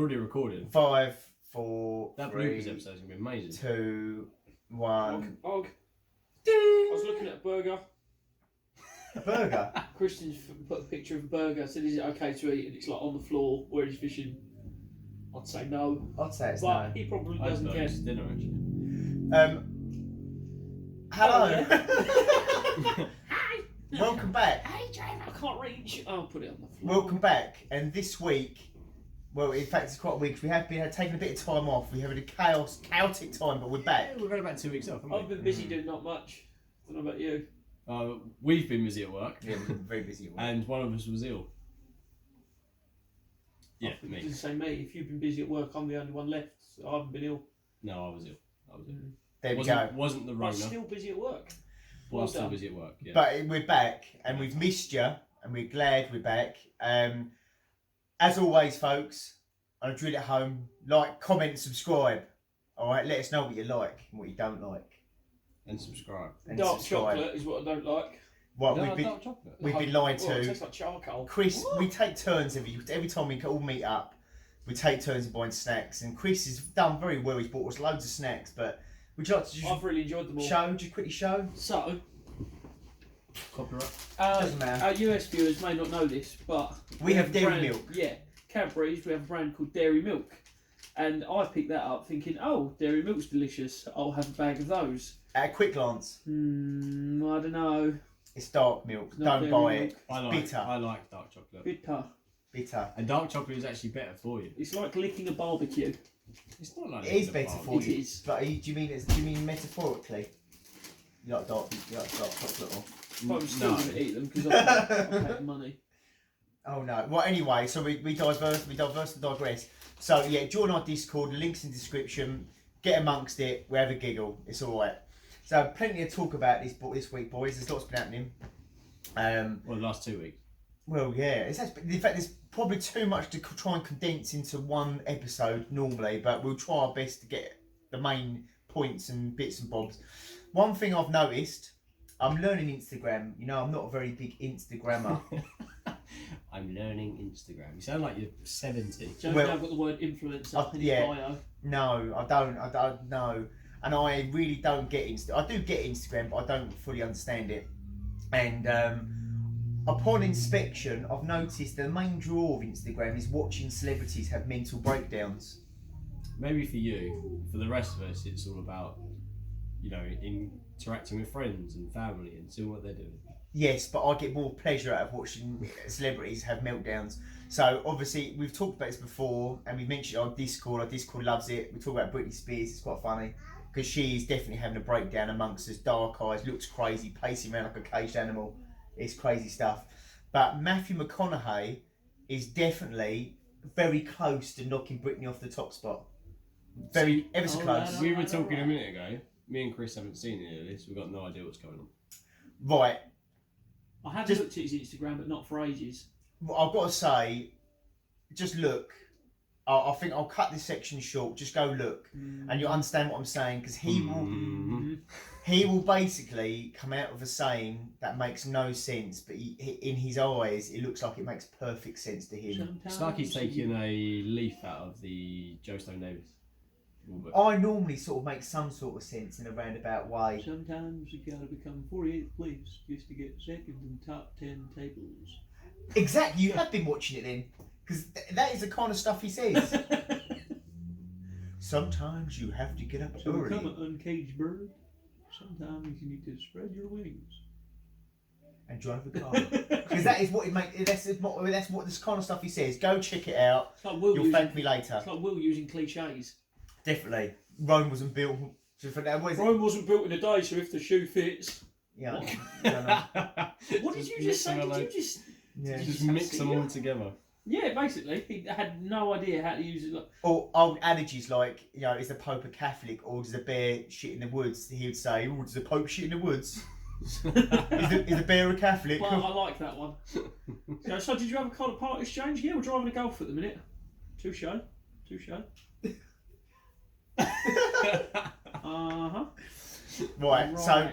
already recorded. 5, 4, That 3, bloopers episode is going to be amazing. 2, 1. Og. I was looking at a burger. A burger? Christian's put a picture of a burger, said, is it okay to eat? And it's like on the floor where he's fishing. I'd say no. I'd say it's but no. he probably I doesn't care. It's dinner, actually. Hello. Hi. Welcome back. Hey, Jane, I can't reach. I'll put it on the floor. Welcome back. And this week, well, in fact, it's quite a week. We have been taking a bit of time off. We're having a chaotic time, but we're back. Yeah, we've had about 2 weeks off, haven't we? I've been busy doing not much. I don't know about you. We've been busy at work. Yeah, we've been very busy at work. And one of us was ill. Yeah, You me. didn't say me. If you've been busy at work, I'm the only one left. So I haven't been ill. No, I was ill. There we wasn't, go. Wasn't the But Rona. still busy at work. Was still busy at work, yeah. But we're back, and we've missed you, and we're glad we're back. As always, folks, on a drill at home, like, comment, subscribe. All right, let us know what you like and what you don't like. And subscribe. And Dark subscribe. chocolate is what I don't like. What No, we've been dark chocolate. lied Well, it to. tastes like charcoal. Chris, we take turns every time we all meet up. We take turns in buying snacks, and Chris has done very well. He's bought us loads of snacks, but would you like to just I've really enjoyed them all. just quickly show? So, Copyright. Doesn't matter. Our US viewers may not know this, but We have a dairy brand- milk. Yeah, Cadbury's. We have a brand called Dairy Milk, and I picked that up thinking, oh, dairy milk's delicious. I'll have a bag of those. At a quick glance, I don't know. it's dark milk. It's not Don't dairy buy milk. it. I bitter. like dark chocolate. Bitter. Bitter. And dark chocolate is actually better for you. It's like licking a barbecue. It's not like It is a better bar. for It you. is. But do you mean metaphorically? You like dark chocolate? Or? But I'm still No. going to eat them because I paid money. Oh no. Well, anyway, so we diverse and digress. So yeah, join our Discord. Links in the description. Get amongst it. We have a giggle. It's all right. So plenty to talk about this week, boys. There's lots been happening. Well, the last 2 weeks. Well, yeah. In fact, there's probably too much to try and condense into one episode normally, but we'll try our best to get the main points and bits and bobs. One thing I've noticed, I'm learning Instagram. You know, I'm not a very big Instagrammer. I'm learning Instagram. You sound like you're 70. Joe's Well, now got the word influencer in his yeah. bio. No, I don't know. And I really don't get I do get Instagram, but I don't fully understand it. And upon inspection, I've noticed the main draw of Instagram is watching celebrities have mental breakdowns. Maybe for you. For the rest of us, it's all about, you know, interacting with friends and family and seeing what they're doing. Yes, but I get more pleasure out of watching celebrities have meltdowns. So obviously, we've talked about this before, and we mentioned our Discord. Our Discord loves it. We talk about Britney Spears. It's quite funny because she's definitely having a breakdown amongst us. Dark eyes, looks crazy, pacing around like a caged animal. It's crazy stuff. But Matthew McConaughey is definitely very close to knocking Britney off the top spot. Ever so close. We were talking a minute ago. Me and Chris haven't seen any of this. We've got no idea what's going on. Right. I have Just- looked at his Instagram, but not for ages. Well, I've got to say, just look. I think I'll cut this section short. Just go look, and you'll understand what I'm saying. Because he will basically come out with a saying that makes no sense, but in his eyes, it looks like it makes perfect sense to him. It's like he's taking a leaf out of the Joe Stone Davis. I normally sort of make some sort of sense in a roundabout way. Sometimes you gotta become 48th place just to get second in top 10 tables. Exactly, you have been watching it then, because that is the kind of stuff he says. Sometimes you have to get up To early. become an uncaged bird, sometimes you need to spread your wings. And drive a car. Because that is what it makes. That's what this kind of stuff he says. Go check it out. It's like Will You'll thank me later. It's like Will using cliches. Definitely. Rome wasn't built for that. What is it? Rome wasn't built in a day, so if the shoe fits. Yeah. What? I don't know. What did you just say? Did you just? Yeah. Just mix them all together. Yeah, basically, he had no idea how to use it. Or old adages like, you know, is the Pope a Catholic or does the bear shit in the woods? He would say, oh, does the Pope shit in the woods? is the bear a Catholic? Well, I like that one. So did you have a kind of part exchange? Yeah, we're driving a Golf at the minute. Touche. Uh-huh. Right, so,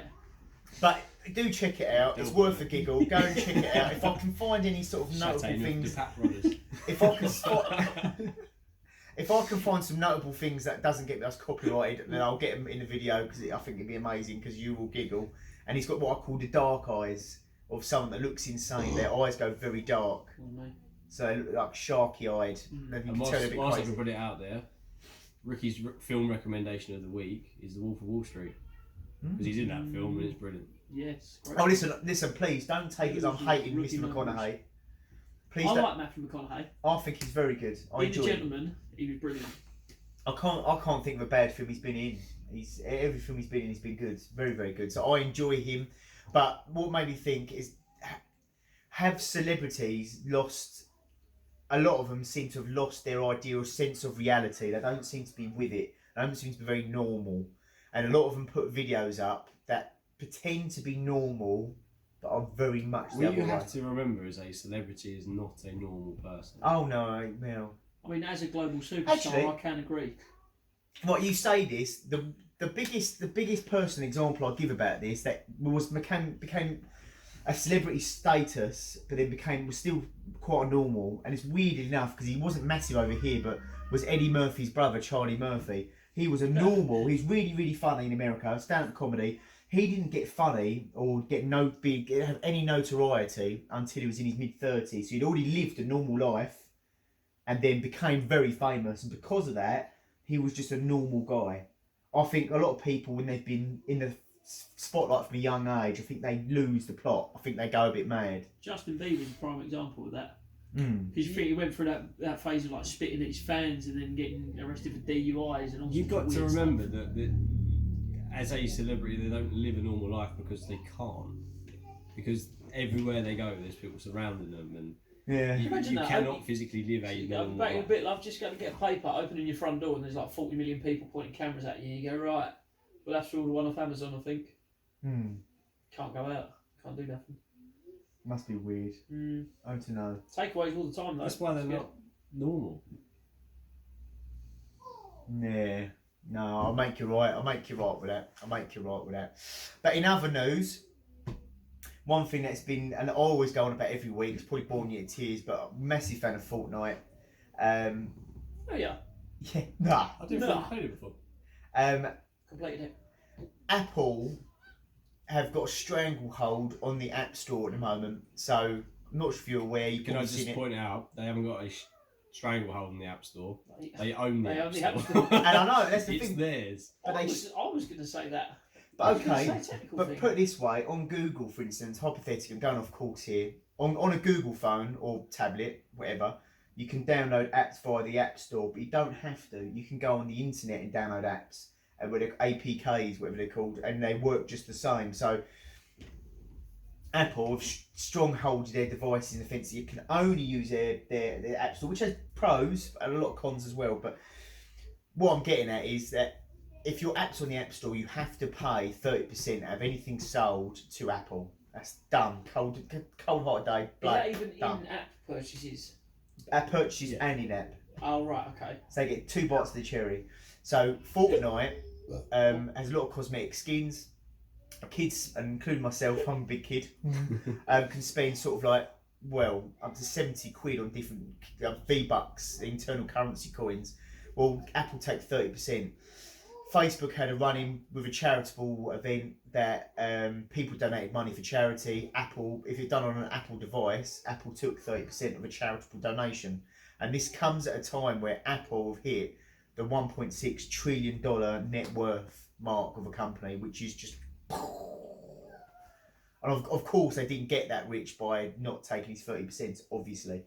but do check it out. It's worth a giggle. Go and check it out. If I can find any sort of notable things, if I can spot, if I can find some notable things that doesn't get us copyrighted, then I'll get them in the video because I think it'd be amazing because you will giggle. And he's got what I call the dark eyes of someone that looks insane. Their eyes go very dark, so they look like sharky eyed. And whilst I can put it out there, Ricky's film recommendation of the week is The Wolf of Wall Street because he's in that film and it's brilliant. Yes. Great. Oh, listen, please don't take it as I'm hating Mr. McConaughey. Please I like Matthew McConaughey. I think he's very good. I In enjoy The him. Gentleman, he was brilliant. I can't think of a bad film he's been in. Every film he's been in, he's been good, very very good. So I enjoy him. But what made me think is, have celebrities lost? A lot of them seem to have lost their idea or sense of reality. They don't seem to be with it. They don't seem to be very normal. And a lot of them put videos up that pretend to be normal, but are very much the What other you way. have to remember is a celebrity is not a normal person. Oh no, well. I mean, as a global superstar, Actually- I can agree. What you say this, the biggest personal example I give about this that became a celebrity status, but then was still quite normal, and it's weird enough because he wasn't massive over here, but was Eddie Murphy's brother, Charlie Murphy. He was a normal. He's really really funny in America, stand-up comedy. He didn't get funny or have any notoriety until he was in his mid-30s. So he'd already lived a normal life, and then became very famous, and because of that, he was just a normal guy. I think a lot of people, when they've been in the spotlight from a young age, I think they lose the plot. I think they go a bit mad. Justin Bieber's a prime example of that. Mm. Because you think he went through that phase of like spitting at his fans and then getting arrested for DUIs and all You've got sorts to of weird remember that as a celebrity, they don't live a normal life because they can't. Because everywhere they go, there's people surrounding them, and Yeah. you Imagine that, cannot physically live a stuff. normal Back in a life. bit, love, just going to get a paper, opening your front door and there's like 40 million people pointing cameras at you. You go, right, we'll have to order one off Amazon, I think. Mm. Can't go out, can't do nothing. Must be weird. I don't know. Takeaways all the time though. That's why they're not normal. Yeah. No, I'll make you right. I'll make you right with that. But in other news, one thing that's been, and I always go on about every week, it's probably boring you to tears, but I'm a massive fan of Fortnite. Oh yeah, Yeah, nah. I didn't No. think I played it before. completed it. Apple have got a stranglehold on the App Store at the moment, so I'm not sure if you're aware. You've Can I probably just seen it. point out, they haven't got a stranglehold in the App Store. They own the They App own the Store. App Store. And I know that's the It's thing. theirs. But I they- was going to say that. But I was gonna okay, say a technical but thing. put it this way, on Google, for instance, hypothetically, I'm going off course here, on a Google phone or tablet, whatever, you can download apps via the App Store, but you don't have to. You can go on the internet and download apps, with APKs, whatever they're called, and they work just the same. So Apple have strongholded their devices in the sense that you can only use their App Store, which has pros and a lot of cons as well. But what I'm getting at is that if your app's on the App Store, you have to pay 30% of anything sold to Apple. That's done. Cold heart day. Is Blood, that even done. in-app purchases? App purchases and in-app. Oh right, okay. So they get 2 bites of the cherry. So Fortnite has a lot of cosmetic skins. Kids, and including myself, I'm a big kid, can spend sort of like, well, up to 70 quid on different V-Bucks, internal currency coins. Well, Apple take 30%. Facebook had a run-in with a charitable event that people donated money for charity. Apple, if it's done on an Apple device, Apple took 30% of a charitable donation. And this comes at a time where Apple have hit the $1.6 trillion net worth mark of a company, which is just... And of course, they didn't get that rich by not taking his 30%, obviously.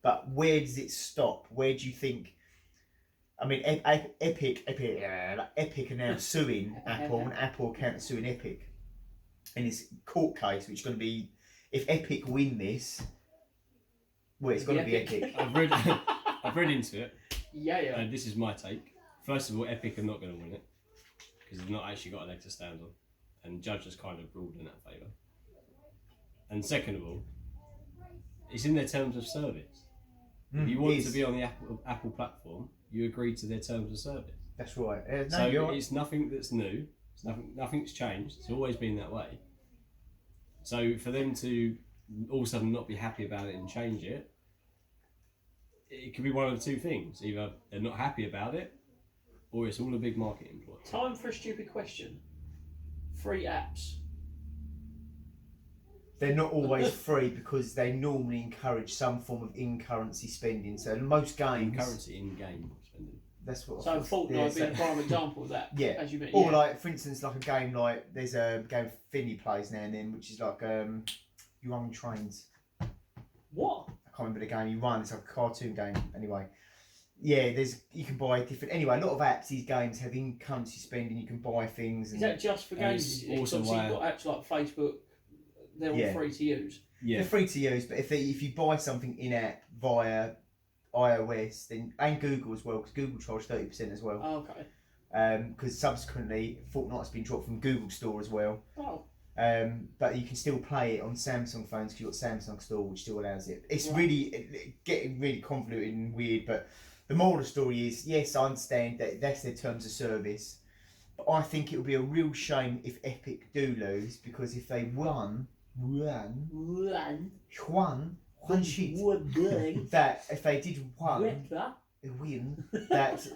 But where does it stop? Where do you think... I mean, Epic are now suing Apple, and Apple are counter suing Epic in this court case, which is going to be, if Epic win this, well, it's going to be Epic. I've read into it. Yeah. This is my take. First of all, Epic are not going to win it because they've not actually got a leg to stand on, and the judge has kind of ruled in that favour. And second of all, it's in their terms of service. If you want to be on the Apple platform, you agree to their terms of service. That's right. So it's nothing that's new. It's nothing's changed. It's always been that way. So for them to all of a sudden not be happy about it and change it, it could be one of the two things. Either they're not happy about it, or it's all a big marketing ploy. Time for a stupid question. Free apps. They're not always free because they normally encourage some form of in-currency spending. So most games, In-currency, in-game spending. that's what. So I thought. Fortnite being a prime example of that. Yeah. As you mean. Or like, for instance, like a game like there's a game Finny plays now and then, which is like you run trains. What? I can't remember the game you run. It's like a cartoon game. Anyway, yeah, you can buy different. Anyway, a lot of apps, these games have in-currency spending. You can buy things. Is that just for games? it's also Obviously, why- you've got apps like Facebook. They're all Yeah. free to use. Yeah. They're free to use, but if you buy something in app via iOS, then and Google as well, because Google charge 30% as well. Oh, okay. Because subsequently Fortnite's been dropped from Google Store as well. Oh. But you can still play it on Samsung phones because you've got Samsung Store, which still allows it. It's Right. really getting really convoluted and weird. But the moral of the story is, yes, I understand that that's their terms of service, but I think it would be a real shame if Epic do lose, because if they won shit, that if they did win, that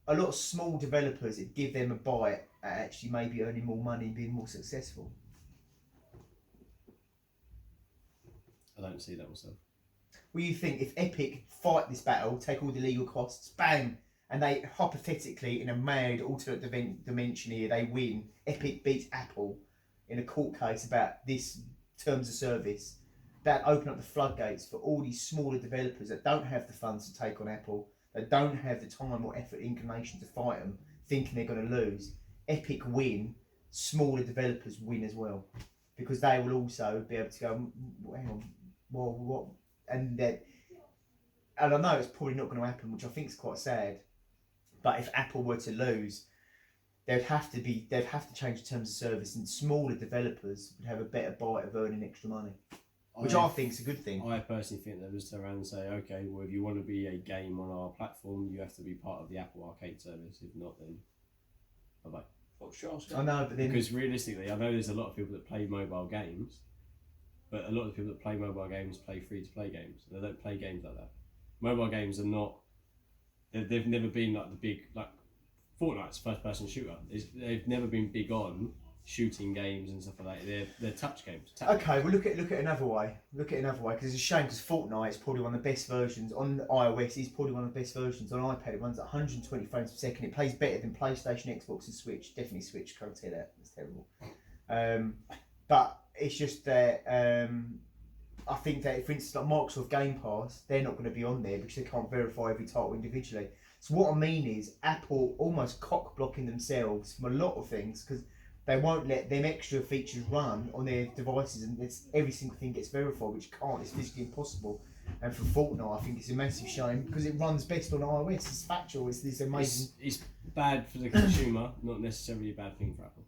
a lot of small developers, it'd give them a bite at actually maybe earning more money and being more successful. I don't see that myself. What do you think if Epic fight this battle, take all the legal costs, bang, and they hypothetically, in a mad alternate dimension here, they win, Epic beats Apple in a court case about this terms of service, that open up the floodgates for all these smaller developers that don't have the funds to take on Apple, that don't have the time or effort, inclination to fight them, thinking they're going to lose. Epic win, smaller developers win as well, because they will also be able to go, hang on, well, what? And I know it's probably not going to happen, which I think is quite sad. But if Apple were to lose, they'd have to change the terms of service, and smaller developers would have a better bite of earning extra money, which I think is a good thing. I personally think they'll just turn around and say, okay, well, if you want to be a game on our platform, you have to be part of the Apple Arcade service. If not, then bye bye. I know, but then Because realistically, I know there's a lot of people that play mobile games, but a lot of the people that play mobile games play free-to-play games. They don't play games like that. Mobile games are not. They've never been like the big, like Fortnite's first-person shooter. They've never been big on shooting games and stuff like that. They're touch games. okay, well look at another way. Because it's a shame, because Fortnite is probably one of the best versions on iOS. Is probably one of the best versions on iPad. It runs at 120 frames per second. It plays better than PlayStation, Xbox, and Switch. Definitely Switch. Can't tell that. It's terrible. But it's just that I think that, for instance, like Microsoft Game Pass, they're not going to be on there because they can't verify every title individually. So what I mean is Apple almost cock blocking themselves from a lot of things, because they won't let them extra features run on their devices, and every single thing gets verified, which can't. It's physically impossible. And for Fortnite, I think it's a massive shame because it runs best on iOS. It's factual. It's this amazing. It's bad for the consumer, not necessarily a bad thing for Apple.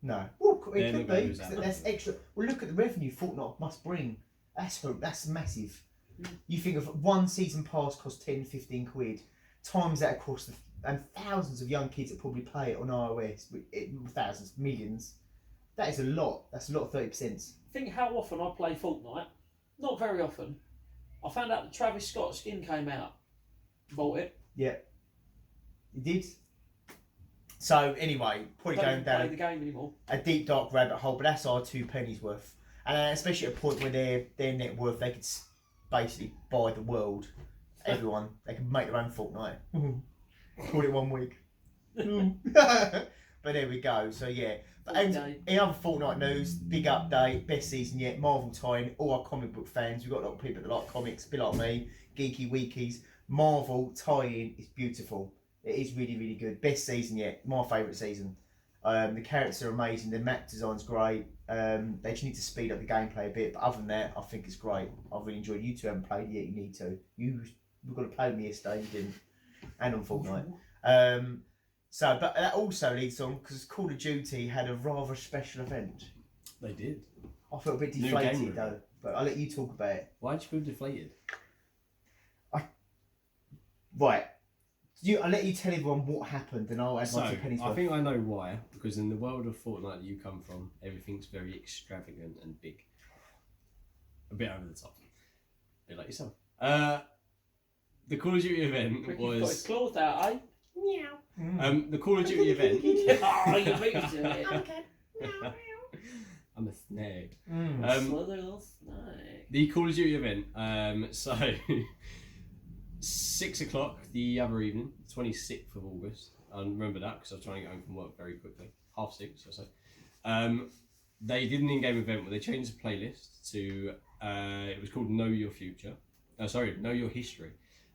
No. Well, They're it not could gonna be. lose 'Cause that that's extra. Well, look at the revenue Fortnite must bring. That's massive. You think of one season pass costs 10, 15 quid. Times that across and thousands of young kids that probably play it on iOS, thousands, millions. That is a lot. That's a lot of 30%. Think how often I play Fortnite. Not very often. I found out that Travis Scott skin came out. Bought it. Yeah. You did. So anyway, probably Don't going even play down the game anymore. a deep dark rabbit hole, but that's our 2 pennies worth. And especially at a point where their net worth, they could basically buy the world. Everyone, they could make their own Fortnite. Call it 1 week. But there we go. So yeah. And in other Fortnite news, big update, best season yet, Marvel tie-in, all our comic book fans, we've got a lot of people that like comics, a bit like me, geeky weekies. Marvel tie-in is beautiful. It is really, really good. Best season yet, my favourite season. The characters are amazing, the map design's great. They just need to speed up the gameplay a bit, but other than that, I think it's great. I've really enjoyed it. You two haven't played yet, you need to. You've got to play with me yesterday, you didn't. And on Fortnite. So, but that also leads on, because Call of Duty had a rather special event. They did. I felt a bit New deflated game though, but I'll let you talk about it. Why'd you feel deflated? Right. I'll let you tell everyone what happened, and I'll add my 2 pennies I worth. think I know why. Because in the world of Fortnite that you come from, everything's very extravagant and big. A bit over the top. A bit like yourself. the Call of Duty event Ricky's got his was claws out, eh? the Call of Duty event. Oh, you beat me to it. I'm a snake. Slither little snake. The Call of Duty event. So 6 o'clock the other evening, 26th of August. I remember that because I was trying to get home from work very quickly. 6:30 or so. They did an in-game event where they changed the playlist to it was called Know Your Future. Know Your History.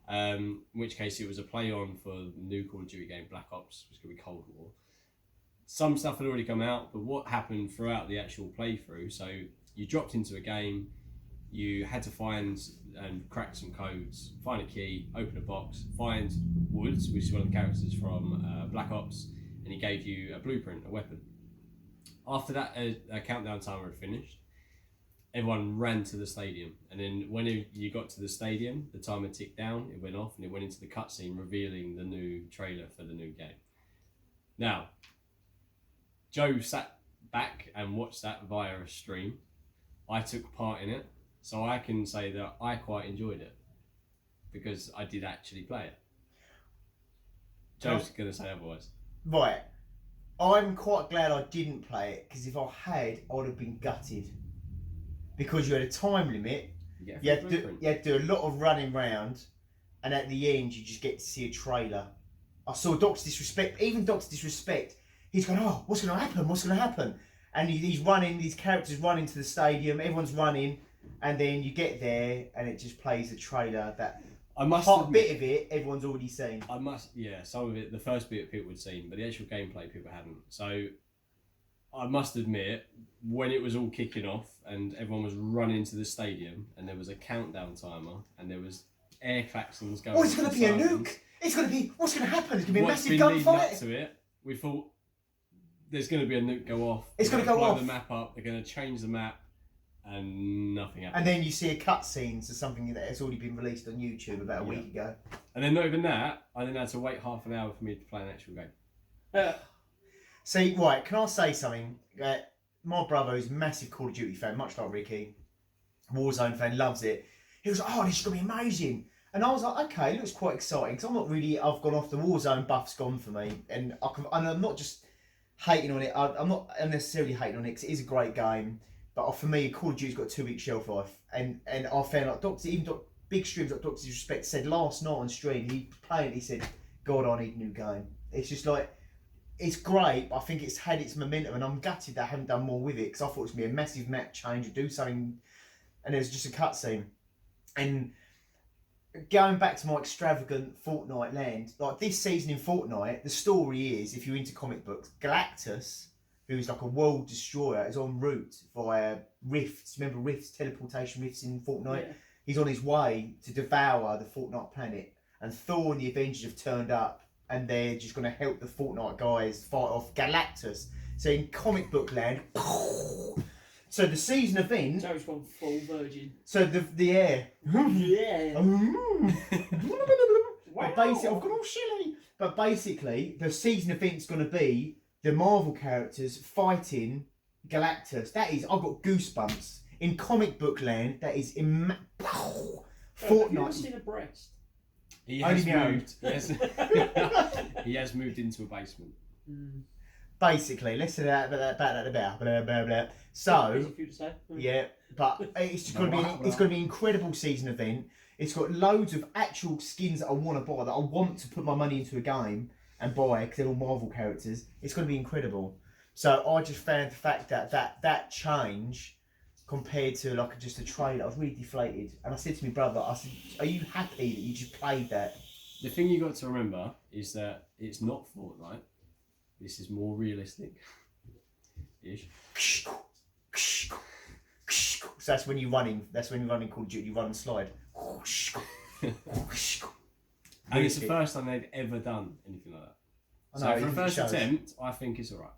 In which case it was a play on for the new Call of Duty game, Black Ops, which could be Cold War. Some stuff had already come out, but what happened throughout the actual playthrough, so you dropped into a game, you had to find and crack some codes, find a key, open a box, find Woods, which is one of the characters from Black Ops, and he gave you a blueprint, a weapon. After that, a countdown timer had finished. Everyone ran to the stadium, and then when you got to the stadium, the timer ticked down, it went off, and it went into the cutscene revealing the new trailer for the new game. Now, Joe sat back and watched that via a stream. I took part in it, so I can say that I quite enjoyed it because I did actually play it. Joe's going to say otherwise. Right. I'm quite glad I didn't play it because if I had, I would have been gutted. Because you had a time limit, you had to do a lot of running round, and at the end you just get to see a trailer. I saw Dr. Disrespect, even Dr. Disrespect, he's going, oh, what's going to happen? What's going to happen? And he's running, these characters running to the stadium, everyone's running, and then you get there and it just plays the trailer that bit of it everyone's already seen. Some of it, the first bit people had seen, but the actual gameplay people hadn't. So I must admit, when it was all kicking off and everyone was running to the stadium and there was a countdown timer and there was air klaxons going. Oh, it's going to be a nuke! It's going to be, what's going to happen? It's going to be a massive gunfight! To it, we thought there's going to be a nuke go off. It's going to go off. Blow the map up, they're going to change the map, and nothing happened. And then you see a cutscene to something that has already been released on YouTube about a week ago. And then not even that, I then had to wait half an hour for me to play an actual game. See, right, can I say something? My brother, who's a massive Call of Duty fan, much like Ricky, Warzone fan, loves it. He was like, oh, this is going to be amazing. And I was like, okay, it looks quite exciting. Because I'm not really, I've gone off the Warzone buff's gone for me. And I'm not just hating on it. I'm not unnecessarily hating on it because it is a great game. But for me, Call of Duty's got a 2 week shelf life. And I found like big streams like Dr. Disrespect said last night on stream, he played it, he said, God, I need a new game. It's just like, it's great, but I think it's had its momentum, and I'm gutted that I haven't done more with it because I thought it was going to be a massive map change or do something, and there's just a cutscene. And going back to my extravagant Fortnite land, like this season in Fortnite, the story is, if you're into comic books, Galactus, who's like a world destroyer, is en route via rifts. Remember rifts, teleportation rifts in Fortnite? Yeah. He's on his way to devour the Fortnite planet, and Thor and the Avengers have turned up, and they're just going to help the Fortnite guys fight off Galactus. So in comic book land, so the season event. Joe's gone full virgin. So the air. Yeah. But basically, I've got all shilly. But basically, the season event's going to be the Marvel characters fighting Galactus. That is, I've got goosebumps. In comic book land, that is Fortnite. Fortnite. Have you ever seen a breast? He has moved. He has moved into a basement. Basically, let's say that blah blah blah. So Easy for you to say. yeah, but it's going to be an incredible season event. It's got loads of actual skins that I want to buy, that I want to put my money into a game and buy because they're all Marvel characters. It's going to be incredible. So I just found the fact that change compared to like just a trailer, I was really deflated. And I said to my brother, I said, are you happy that you just played that? The thing you got to remember is that it's not Fortnite. This is more realistic. Ish. So that's when you're running. That's when you're running Call of Duty. You run and slide. And it's the first time they've ever done anything like that. So for a first attempt, I think it's alright.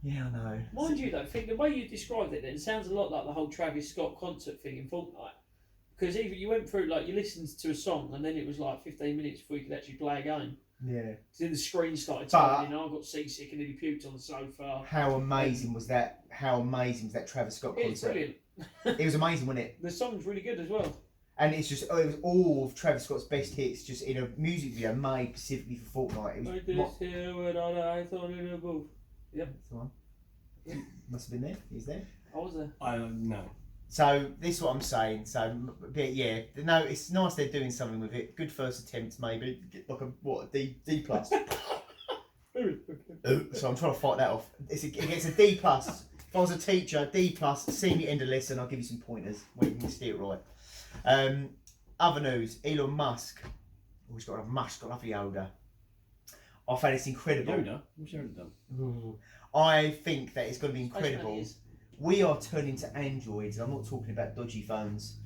Yeah, I know. Mind you though, think the way you described it, then it sounds a lot like the whole Travis Scott concert thing in Fortnite. Because even you went through, like, you listened to a song and then it was like 15 minutes before you could actually play a game. Yeah. Because then the screen started turning, I got seasick and then he puked on the sofa. How amazing was that? How amazing was that Travis Scott concert? It was brilliant. It was amazing, wasn't it? The song's really good as well. And it's just, it was all of Travis Scott's best hits just in a music video made specifically for Fortnite. It was Like this here without eyes on in a booth. Yep. That's the one. Must have been there. He's there. I was there. No. So this is what I'm saying. So but yeah, no, it's nice they're doing something with it. Good first attempt, maybe. Get like a D plus. So I'm trying to fight that off. It gets a D plus. If I was a teacher, D plus. See me end a lesson. I'll give you some pointers where you can steer it right. Other news: Elon Musk. Oh, he's got a Musk. Got lovely Yoda. I found it's incredible. Yoda? What's Yoda done? Ooh. I think that it's going to be incredible. We are turning to androids, and I'm not talking about dodgy phones.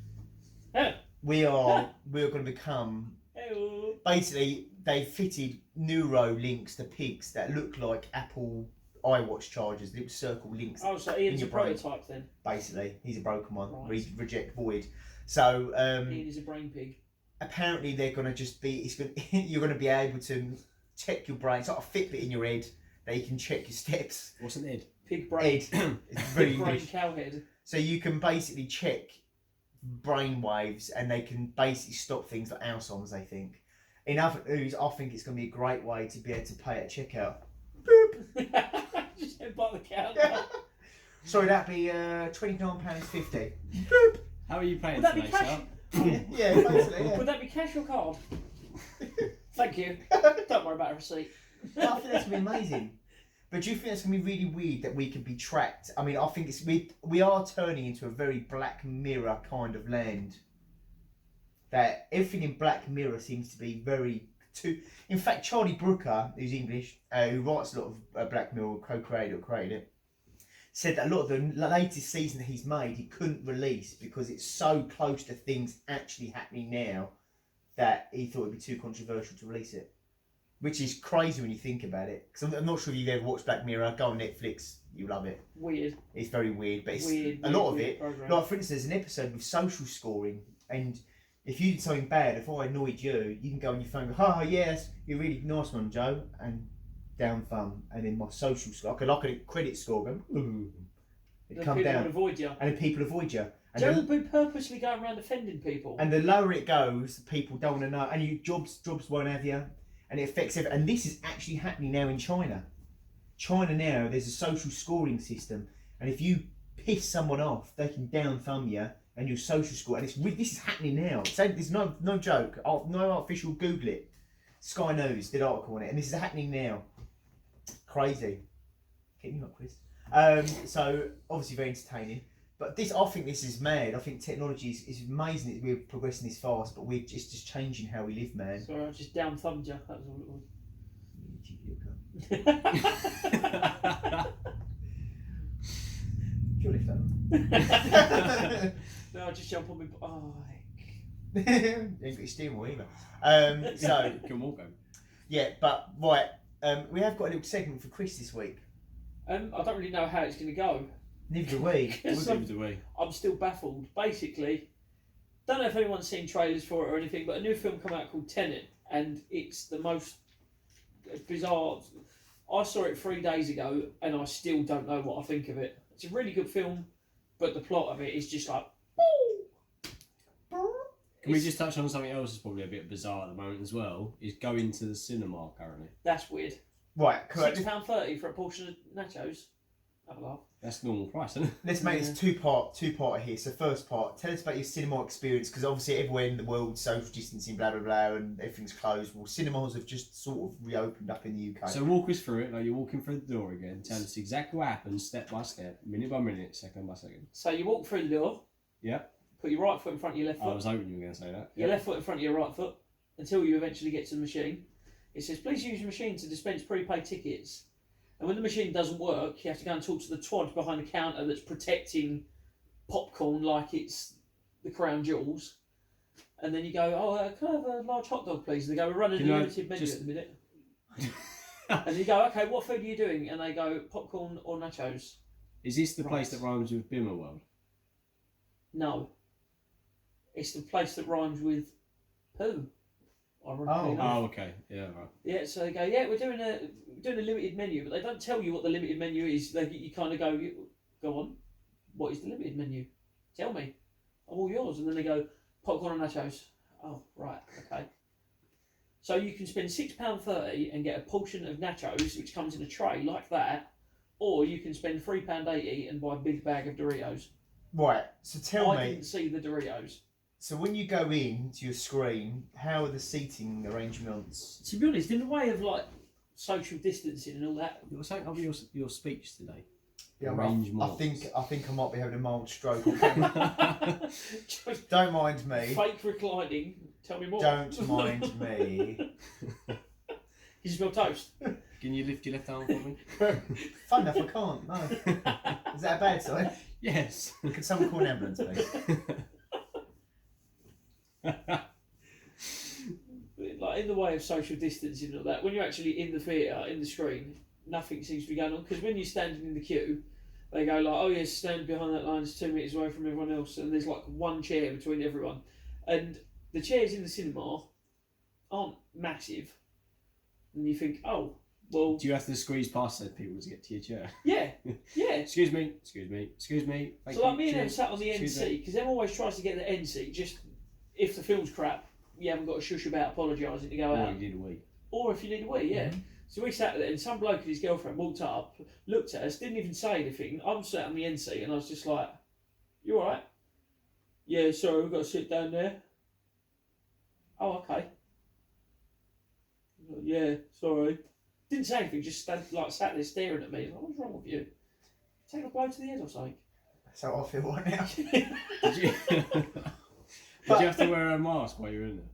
Yeah. We're going to become. Hey-o. Basically, they fitted neuro links to pigs that look like Apple iWatch chargers, little circle links. Oh, so Ian's your a brain. prototype then? Basically, he's a broken one. Right. Reject void. So Ian is a brain pig. apparently they're going to just be. You're going to be able to check your brain. It's like a Fitbit in your head that you can check your steps. What's an Ed? Pig brain. Head. It's very Pig brain English. cowhead. So you can basically check brain waves, and they can basically stop things like Alzheimer's. They think. In other news, I think it's going to be a great way to be able to pay at checkout. Just head by the counter. Sorry, that'd be £29.50. How are you paying Would that be today, cash? sir? Yeah, basically, yeah. Would that be cash or card? Thank you. Don't worry about a receipt. I think that's going to be amazing. But do you think it's going to be really weird that we could be tracked? I mean, I think we are turning into a very Black Mirror kind of land. That everything in Black Mirror seems to be very too. In fact, Charlie Brooker, who's English, who writes a lot of Black Mirror, co-created or created it, said that a lot of the latest season that he's made he couldn't release because it's so close to things actually happening now that he thought it'd be too controversial to release it. Which is crazy when you think about it. Because I'm not sure if you've ever watched Black Mirror. Go on Netflix, you love it. Weird. It's very weird, but it's Weird, a lot of weird it. program. Like for instance, there's an episode with social scoring, and if you did something bad, if I annoyed you, you can go on your phone and go, "Oh yes, you're a really nice one, Joe," and down thumb, and then my social score, I could look at it, credit score, go, it Then come people down, would avoid you. and then people avoid you. And Joe the, would be purposely going around offending people. and the lower it goes, people don't want to know, and you jobs won't have you, and it affects everything. And this is actually happening now in China. China now, there's a social scoring system, and if you piss someone off, they can down thumb you and your social score. And this is happening now. So there's no joke. No artificial. Google it. Sky News did an article on it, and this is happening now. Crazy. Get me up, Chris. So obviously very entertaining. But I think this is mad. I think technology is amazing that we're progressing this fast, but we're just changing how we live, man. Sorry, I just down thumbed you. That was all it was. Do you lift that? No, I just jump on my bike. You ain't got your steering wheel either. So You can walk home. yeah, but right, we have got a little segment for Chris this week. I don't really know how it's going to go. Neither do we. Because We'll give it away. I'm still baffled. Basically, don't know if anyone's seen trailers for it or anything, but a new film come out called Tenet, and it's the most bizarre. I saw it 3 days ago, and I still don't know what I think of it. It's a really good film, but the plot of it is just like. Can we just touch on something else that's probably a bit bizarre at the moment as well? Is going to the cinema currently. That's weird. Right, correct. £6.30 for a portion of nachos. Have a laugh. That's normal price, isn't it? Let's make this two-parter here. So first part, tell us about your cinema experience, because obviously everywhere in the world, social distancing, blah, blah, blah, and everything's closed. Well, cinemas have just sort of reopened up in the UK. So walk us through it, like you're walking through the door again. Tell us exactly what happens, step by step, minute by minute, second by second. So you walk through the door. Yeah. Put your right foot in front of your left I foot. was hoping you were going to say that. Your left foot in front of your right foot until you eventually get to the machine. It says, please use your machine to dispense prepaid tickets. And when the machine doesn't work, you have to go and talk to the twad behind the counter that's protecting popcorn like it's the crown jewels. And then you go, can I have a large hot dog, please? And they go, we're running a limited menu at the minute. And you go, okay, what food are you doing? And they go, popcorn or nachos. Is this the place that rhymes with Bimmer World? No. It's the place that rhymes with poo. Oh, okay. Yeah, right. Yeah, so they go, yeah, we're doing a limited menu, but they don't tell you what the limited menu is. You kind of go on, what is the limited menu? Tell me. I'm all yours. And then they go, Popcorn and nachos. Oh, right, okay. So you can spend £6.30 and get a portion of nachos, which comes in a tray like that, or you can spend £3.80 and buy a big bag of Doritos. Right. So tell I me. didn't see the Doritos. So when you go in to your screen, how are the seating arrangements? To be honest, in the way of like social distancing and all that. What's that of your speech today? Yeah, Arrange I more. think I might be having a mild stroke. On camera. Don't mind me. Fake reclining. Tell me more. Don't mind me. You smell toast. Can you lift your left arm for me? Fun enough, I can't. No. Is that a bad sign? Yes. Could someone call an ambulance, please? Like in the way of social distancing and all that, when you're actually in the theatre, in the screen, nothing seems to be going on. Because when you're standing in the queue, they go like, oh yes, stand behind that line, it's 2 metres away from everyone else, and there's like one chair between everyone. And the chairs in the cinema aren't massive. And you think, oh, well... Do you have to squeeze past those people to get to your chair? Yeah, yeah. Excuse me. Thank So like you. me and them Cheers. sat on the end Excuse seat, because them always tries to get the end seat, just if the film's crap, you haven't got to shush about apologising to go Or out. you need a wee. Or if you need a wee, yeah. Mm-hmm. So we sat there and some bloke and his girlfriend walked up, looked at us, didn't even say anything. I'm sat on the end seat and I was just like, you alright? Yeah, sorry, we've got to sit down there. Oh, okay. Yeah, sorry. Didn't say anything, just sat there staring at me. Like, what's wrong with you? Take a blow to the head or something. That's how I feel right now. Did you? Did you have to wear a mask while you were in there?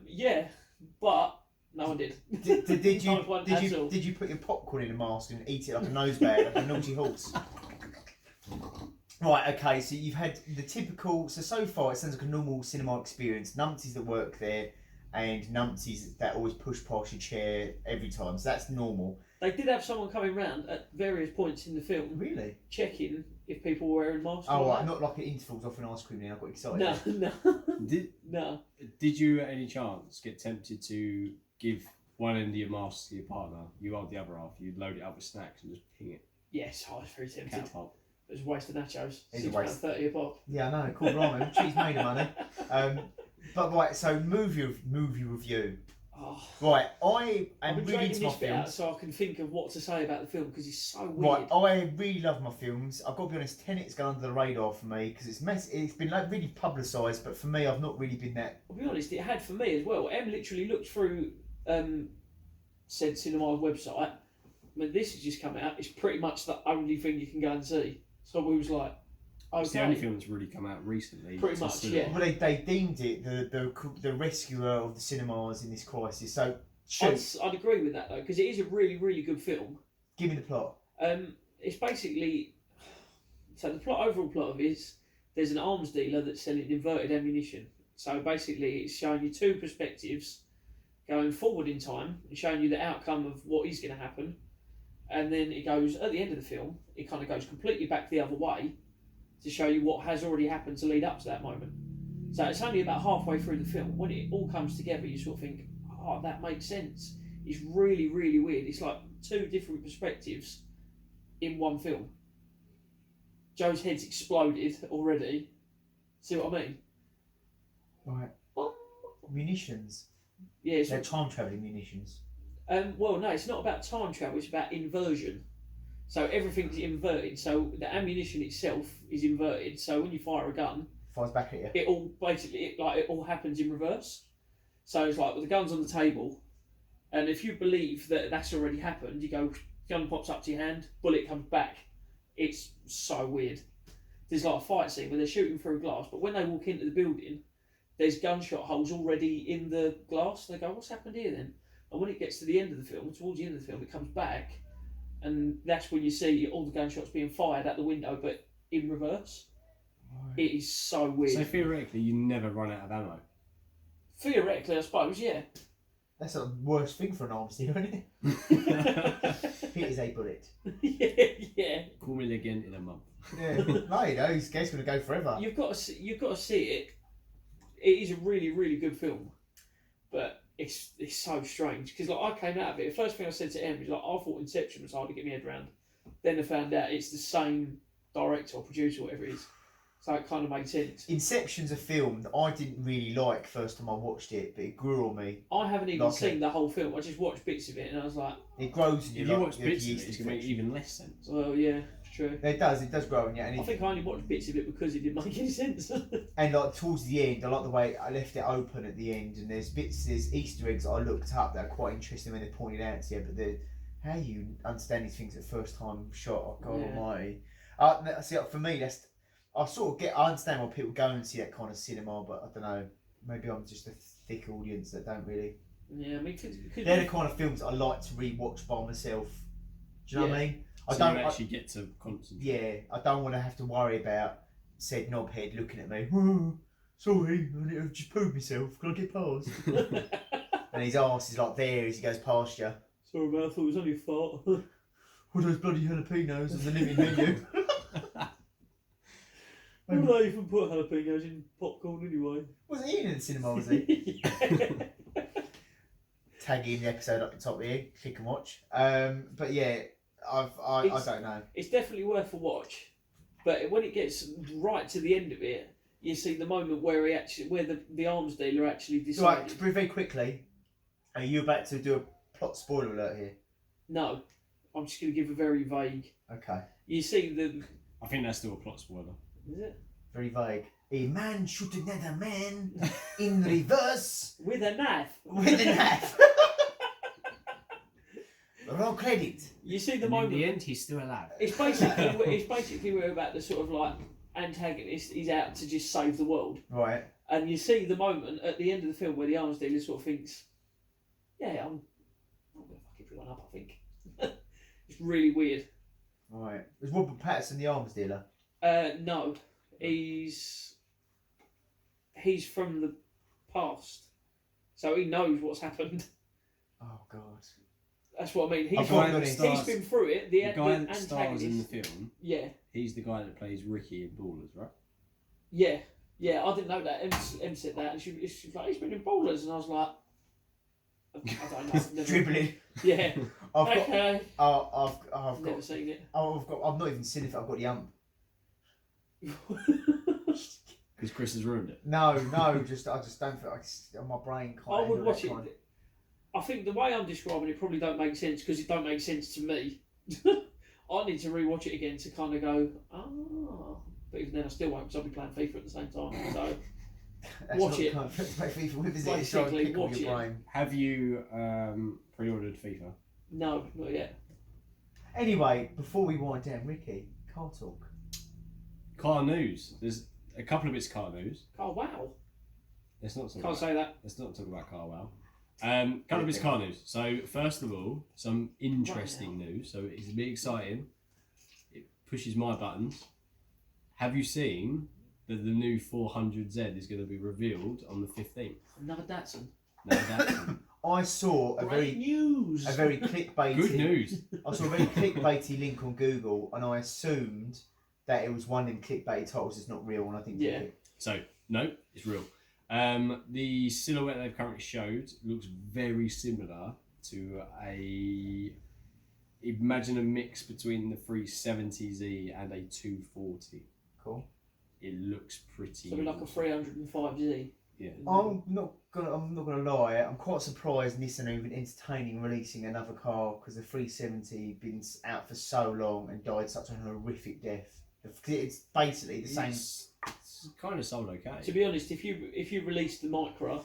Yeah, but no one did. Did Not one at all. you put your popcorn in a mask and eat it like a nose bag, like a naughty horse? Right, okay, so you've had the typical... So far it sounds like a normal cinema experience. Numpties that work there and numpties that always push past your chair every time. So that's normal. They did have someone coming round at various points in the film, Really? checking if people were wearing masks. Oh, or right, not like at intervals off an ice cream then. I got excited. No. No. Did you at any chance get tempted to give one end of your mask to your partner, you hold the other half, you'd load it up with snacks and just ping it? Yes, I was very tempted. Catapult. It was a waste of nachos. It's a waste. £6.30 a pop. Yeah, I know. Cool, blimey. She's made of money. But right, so movie review. Oh, Right, I I've am been really dragging into my this bit out films. so I can think of what to say about the film because it's so weird. Right, I really love my films. I've got to be honest, Tenet's gone under the radar for me because it's been like really publicised, but for me, I've not really been that. I'll be honest, it had for me as well. Em literally looked through said cinema's website. I mean, this has just come out. It's pretty much the only thing you can go and see. So we was like, okay. It's the only film that's really come out recently. Pretty to much, cinema. yeah. Well, they deemed it the rescuer of the cinemas in this crisis. So, I'd agree with that though, because it is a really, really good film. give me the plot. It's basically, so the overall plot of it is there's an arms dealer that's selling inverted ammunition. So basically, it's showing you two perspectives, going forward in time and showing you the outcome of what is going to happen, and then it goes at the end of the film. It kind of goes completely back the other way to show you what has already happened to lead up to that moment. So it's only about halfway through the film when it all comes together. You sort of think, oh, that makes sense. It's really, really weird. It's like two different perspectives in one film. Joe's head's exploded already. See what I mean? Right. Munitions. Yeah. They're time travelling munitions. Well, no, it's not about time travel. It's about inversion. So everything's inverted. So the ammunition itself is inverted. So when you fire a gun, Fires back at you. it all basically it all happens in reverse. So it's like, well, the gun's on the table, and if you believe that that's already happened, you go, gun pops up to your hand, bullet comes back. It's so weird. There's like a fight scene where they're shooting through glass, but when they walk into the building, there's gunshot holes already in the glass. They go, what's happened here then? And when it gets to the end of the film, towards the end of the film, it comes back, and that's when you see all the gunshots being fired out the window, but in reverse. Right. It is so weird. So theoretically, you never run out of ammo. Theoretically, I suppose, yeah. That's the worst thing for an arms dealer, isn't it? It is a bullet. yeah. Call me again in a month. Yeah. No, you know, this game's going to go forever. You've got to see it. It is a really, really good film, but it's so strange because like I came out of it. The first thing I said to Em was like, I thought Inception was hard to get my head around. Then I found out it's the same director or producer, whatever it is. So it kind of made sense. Inception's a film that I didn't really like first time I watched it, but it grew on me. I haven't even Like seen the whole film. I just watched bits of it, and I was like, It grows in you. If you like, watch you're bits of it, used to it's going to make fiction. even less sense. well, yeah, it's true. It does grow on you. And I think I only watched bits of it because it didn't make any sense. And like towards the end, I like the way I left it open at the end, and there's Easter eggs that I looked up that are quite interesting when they're pointed out to you. But how you understand these things at first time shot, oh God Yeah. Almighty. See, for me, I understand why people go and see that kind of cinema, but I don't know. Maybe I'm just a thick audience that don't really. Yeah, I mean, They're the kind of films I like to re-watch by myself. Do you know what I mean? So you actually get to concentrate. Yeah, I don't want to have to worry about said knobhead looking at me. "Oh, sorry, I've just pooed myself. Can I get past?" And his arse is like there as he goes past you. Sorry, man, I thought it was only a fart. All those bloody jalapenos on the living menu. Why would I even put jalapenos in popcorn anyway? Wasn't he in the cinema, was he? Yeah. Tag in the episode up the top here. Click and watch. But yeah, I don't know. It's definitely worth a watch, but when it gets right to the end of it, you see the moment where the arms dealer actually decided. Right, very, very quickly, are you about to do a plot spoiler alert here? No, I'm just going to give a very vague. Okay. You see the. I think that's still a plot spoiler. Is it? Very vague. A man shoot another man in reverse With a knife. with a knife. Roll credit. You see the And moment. in the end, he's still alive. It's basically we're about the sort of like antagonist is out to just save the world, Right. and you see the moment at the end of the film where the arms dealer sort of thinks, "Yeah, I'm gonna fuck everyone up." I think it's really weird. Right. Was Robert Pattinson the arms dealer? No, he's from the past, so he knows what's happened. Oh God. That's what I mean. I've got it. He's been through it. The The guy that antagonist. stars in the film, Yeah, he's the guy that plays Ricky in Ballers, right? yeah. I didn't know that. Em said that, and she was like, "He's been in Ballers," and I was like, "I don't know." I've never, Dribbling. yeah. I've got. Okay. I've Never got. seen it. I've not even seen it. I've got the ump. Because Chris has ruined it. No. Just I just don't feel like my brain can't. I would handle watch that it. kind of- I think the way I'm describing it probably don't make sense because it don't make sense to me. I need to rewatch it again to kind of go, but even then I still won't because I'll be playing FIFA at the same time. So That's watch not it. the kind of film to play FIFA with, is it? It's trying to Basically, pick on watch your it. brain. Have you pre-ordered FIFA? no, not yet. Anyway, before we wind down, Ricky, car talk. Car news. There's a couple of bits of car news. Oh wow! Let's not talk Can't about. say that. Let's not talk about car wow. Couple of bits of car news. So first of all, some interesting news. So it's a bit exciting. It pushes my buttons. Have you seen that the new 400Z is going to be revealed on the 15th? Another Datsun. No, that's I saw a Great news. very clickbaity. good news. I saw a very clickbaity link on Google, and I assumed that it was one of them clickbaity titles that's not real, and I think Yeah. So no, it's real. The silhouette they've currently showed looks very similar to imagine a mix between the 370Z and a 240. Cool. It looks pretty. Something like a 305Z. Yeah. I'm not gonna lie. I'm quite surprised Nissan are even entertaining releasing another car because the 370 been out for so long and died such a horrific death. It's basically the same. It's kind of sold okay. To be honest, if you release the Micra,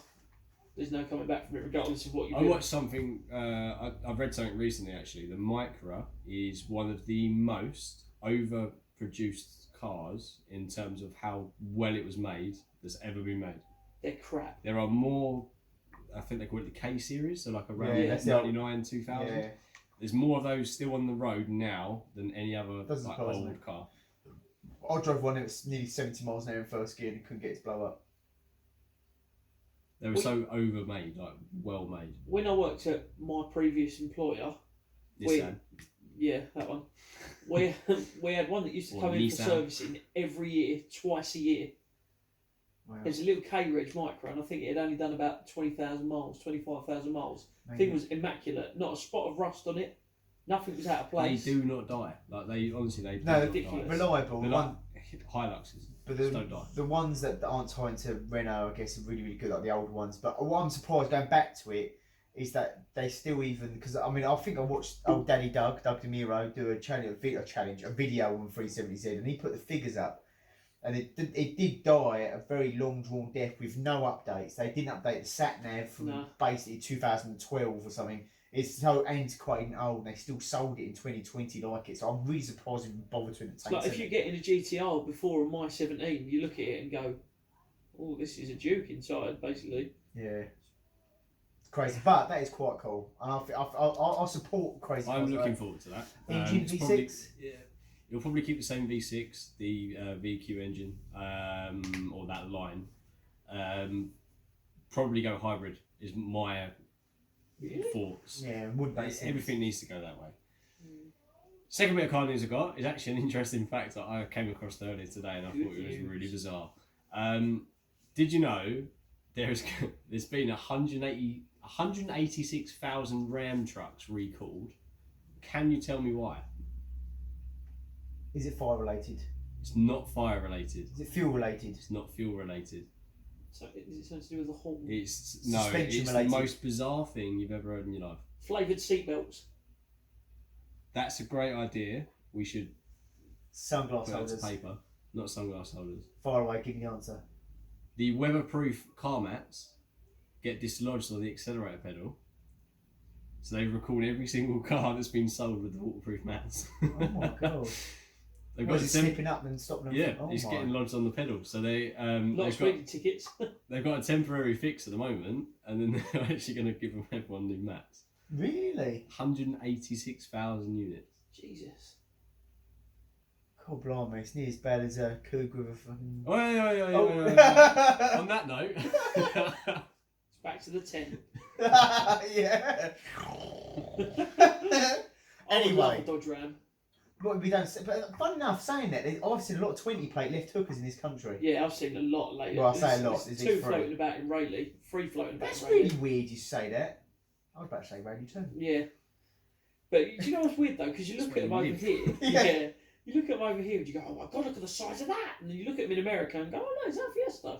there's no coming back from it, regardless of what you I do. watched something. I've read something recently. Actually, the Micra is one of the most overproduced cars in terms of how well it was made that's ever been made. They're crap. There are more. I think they call it the K series, so like around Yeah, that's the old- 99, 2000. Yeah. There's more of those still on the road now than any other Doesn't like, surprise old me. car. I drove one that was nearly 70 miles an hour in first gear and couldn't get it to blow up. They were so overmade, like well made. When I worked at my previous employer, Nissan. yeah, that one, we had one that used to Or come in for Nissan. servicing every year, twice a year. Wow. There's a little K-Reg Micra, and I think it had only done about 20,000 miles, 25,000 miles. The thing was immaculate, not a spot of rust on it, nothing was out of They place. do not die. Like they honestly, they do No, not ridiculous. die. reliable. They're One, like Hiluxes But just don't die. the ones that aren't tied to Renault, I guess, are really, really good, like the old ones. But what I'm surprised, going back to it, is that they still even, because I mean, I think I watched old Daddy Doug DeMiro, do a video on 370Z, and he put the figures up, and it did die a very long drawn death with no updates. They didn't update the sat nav from basically 2012 or something. It's so antiquated and old, and they still sold it in 2020 like it. So I'm really surprised if you bothered to entertain it. It's like if you get in a GTR before a My 17, you look at it and go, "Oh, this is a Duke inside," basically. Yeah. Crazy, but that is quite cool, and I support crazy. I'm looking forward to that. Engine V6. Probably, yeah, you'll probably keep the same V6, the VQ engine, or that line. Probably go hybrid is my thoughts. Yeah, would make sense. Everything needs to go that way. Second bit of car news I got is actually an interesting fact that I came across earlier today, and I thought it was really bizarre. Did you know there's been 186,000 Ram trucks recalled? Can you tell me why? Is it fire related? It's not fire related. Is it fuel related? It's not fuel related. So is it something to do with the horn? It's Suspension it's related. the most bizarre thing you've ever heard in your life. Flavoured seatbelts. That's a great idea. We should Sunglass put it holders. to paper, not sunglass holders. Fire away, give me the answer. The weatherproof car mats get dislodged on the accelerator pedal, so they record every single car that's been sold with the waterproof mats. Oh my god. They've Was it slipping up and stopping them? Yeah, Oh it's getting lodged on the pedal. So they Lot of speeding tickets. they've got a temporary fix at the moment, and then they're actually going to give everyone new mats. Really? 186,000 units. Jesus. God blimey, it's near as bad as a Cougar with a fucking... Oh. On that note, It's back to the 10. Yeah. I would love a Anyway, Dodge Ram. what we don't. But fun enough saying that, I've seen a lot of 20 plate left hookers in this country. Yeah, I've seen a lot lately. Well, I say a lot. There's Is it two free? floating about in Rayleigh. 3 floating about That's in Rayleigh. really weird you say that. I was about to say radio too. Yeah. But do you know what's weird though? Because you look That's at them where over you here. Yeah. You look at them over here and you go, "Oh my god, look at the size of that!" And then you look at them in America and go, "Oh no, it's that Fiesta."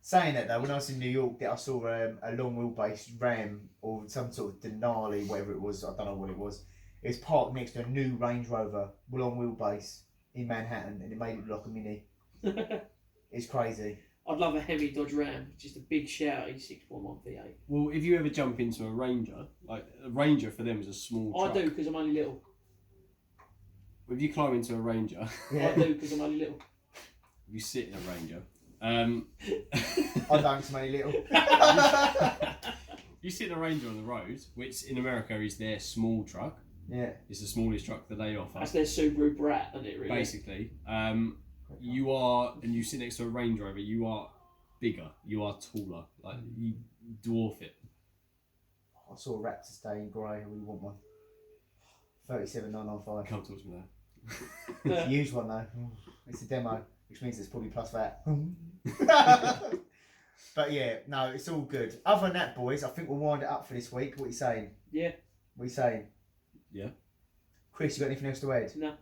Saying that though, when I was in New York, I saw a long wheelbase Ram or some sort of Denali, whatever it was. I don't know what it was. It was parked next to a new Range Rover, long wheelbase in Manhattan, and it made it look like a Mini. It's crazy. I'd love a Hemi Dodge Ram, just a big shouty 6.1 V8. well, if you ever jump into a Ranger, like a Ranger for them is a small truck. I do because I'm only little. If you climb into a Ranger, Yeah. I do because I'm only little. if you sit in a Ranger, I don't smell little. you sit in a Ranger on the road, which in America is their small truck. Yeah. It's the smallest truck that they offer. That's their Subaru Brat, isn't it? Really. Basically, you are, and you sit next to a Range Rover, you are bigger, you are taller, like you dwarf it. I saw a Raptor today in grey. I really want one. 37,995. Can't talk to me now. It's a used one though. It's a demo, which means it's probably plus that. But yeah, no, it's all good. Other than that, boys, I think we'll wind it up for this week. What are you saying? Yeah. What are you saying? Yeah. Chris, you got anything else to add? No.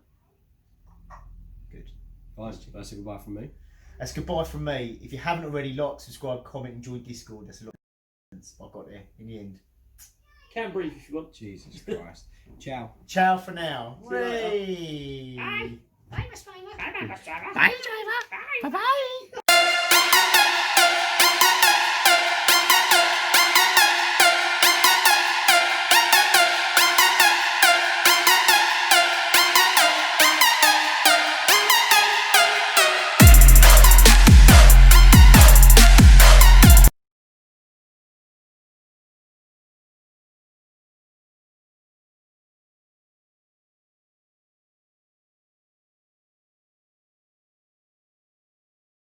Good. Fine, that's a goodbye from me. That's goodbye from me. If you haven't already, like, subscribe, comment, and join Discord. That's a lot of I got there in the end. Can breathe if you want. Jesus Christ. Ciao. Ciao for now. See you later. Whee! Bye. Bye, Miss Driver. Bye, Miss Driver. Bye, driver. Bye bye.